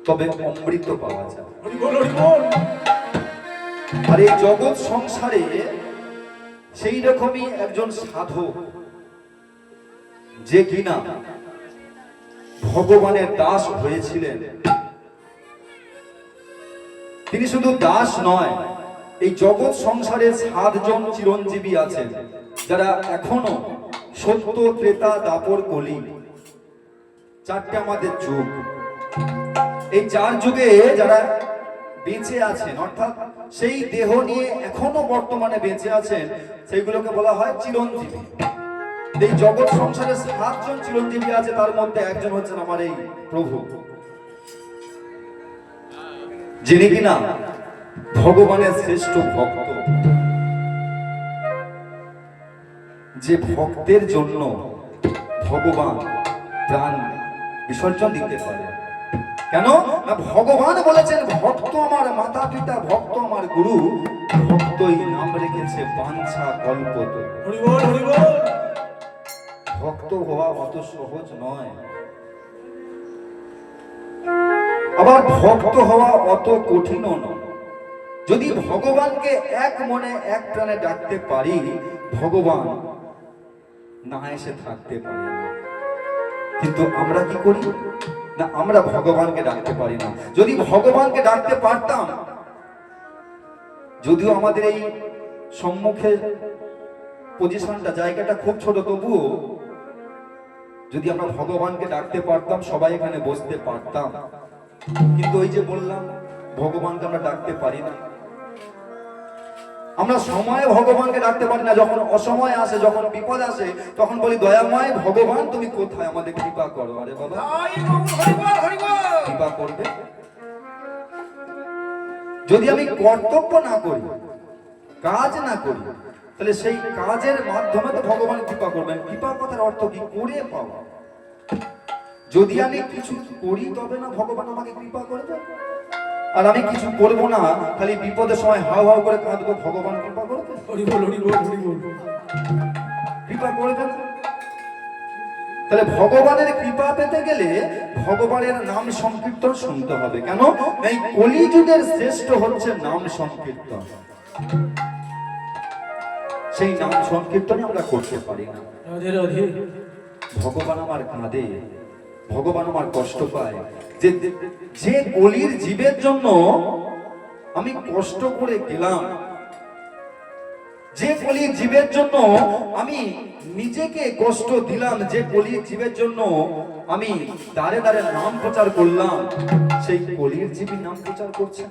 তবে অমৃত পাওয়া যায়। আর এই জগৎ সংসারে সেই রকমই একজন সাধক, যে কিনা ভগবানের দাস হয়েছিলেন। তিনি শুধু দাস নয়, এই জগৎ সংসারে 7 জন চিরঞ্জীবী আছেন, যারা এখনো সত্য, ত্রেতা, দাপর, কলি, 4টে আমাদের যুগ। এই 4 যুগে যারা বেঁচে আছেন, অর্থাৎ সেই দেহ নিয়ে এখনো বর্তমানে বেঁচে আছেন, সেইগুলোকে বলা হয় চিরঞ্জীবী। এই জগৎ সংসারে 7 জন চিরঞ্জীবী আছে, তার মধ্যে একজন হচ্ছেন আমার এই প্রভু, যিনি কিনা ভগবানের শ্রেষ্ঠ ভক্ত। যে ভক্তের জন্য ভগবান প্রাণ বিসর্জন দিতে পারে। কেন না, ভগবান বলেছেন ভক্ত আমার মাতা পিতা, ভক্ত আমার গুরু, ভক্তই নাম রেখেছে বাঞ্ছা কল্পত। ভক্ত হওয়া অত সহজ নয়, আবার ভক্ত হওয়া অত কঠিনও নয়। যদি ভগবানকে এক মনে এক প্রাণে ডাকতে পারি, ভগবান না এসে থাকতে পারি না। কিন্তু আমরা কি করি না, আমরা ভগবানকে ডাকতে পারি না। যদি ভগবানকে ডাকতে পারতাম, যদিও আমাদের এই সম্মুখে পজিশনটা, জায়গাটা খুব ছোট, তবুও যদি আমরা ভগবানকে ডাকতে পারতাম, সবাই এখানে বসতে পারতাম। কিন্তু ওই যে বললাম, ভগবানকে আমরা ডাকতে পারি না। আমরা সময়ে ভগবানকে ডাকতে পারি না। যখন অসময় আসে, যখন বিপদ আসে, তখন বলি দয়াময় ভগবান তুমি কোথায়, আমাদের কৃপা করো। আরে বাবা, কৃপা করবে। যদি আমি কর্তব্য না করি, কাজ না করি, তাহলে সেই কাজের মাধ্যমে তো ভগবান কৃপা করবেন। কৃপা কথার অর্থ কি? করে পাওয়া। যদি আমি কিছু করি তবে না ভগবান আমাকে কৃপা করবে। আর আমি কিছু করবো না, খালি বিপদের সময় হাও হাও করে কাঁদবো, ভগবান কৃপা করবে? কৃপা করবে না। তাহলে ভগবানের কৃপা পেতে গেলে ভগবানের নাম সংকীর্তন শুনতে হবে। কেন? এই কলিযুগের শ্রেষ্ঠ হচ্ছে নাম সংকীর্তন। সেই নাম সংকীর্তনে আমরা করতে পারি না। ভগবান আমার কাঁদে, ভগবান আমার কষ্ট পায়। যে কলির জীবের জন্য আমি কষ্ট করে গেলাম, যে কলির জীবের জন্য আমি নিজেকে কষ্ট দিলাম, যে কলির জীবের জন্য আমি দাঁড়ে দাঁড়ে নাম প্রচার করলাম, সেই কলির জীবী নাম প্রচার করছে।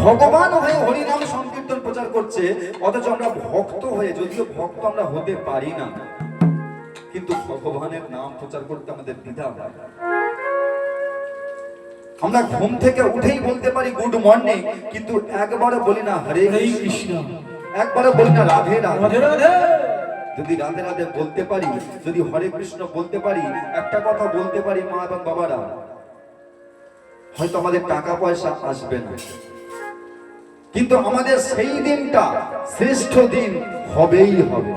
ভগবান হয়ে হরি নাম সংকীর্তন প্রচার করছে, অথচ আমরা ভক্ত হয়ে, যদিও ভক্ত আমরা হতে পারি না, কিন্তু ভগবানের নাম প্রচার করতে আমাদের দ্বিধা হয়। আমরা ঘুম থেকে উঠেই বলতে পারি গুড মর্নিং, কিন্তু একবারও বলি না হরে কৃষ্ণ, একবারও বলি না রাধে রাধে। যদি রাধে রাধে বলতে পারি, যদি হরে কৃষ্ণ বলতে পারি, একটা কথা বলতে পারি মা এবং বাবারা, হয়তো আমাদের টাকা পয়সা আসবে না, কিন্তু আমাদের সেই দিনটা শ্রেষ্ঠ দিন হবেই হবে।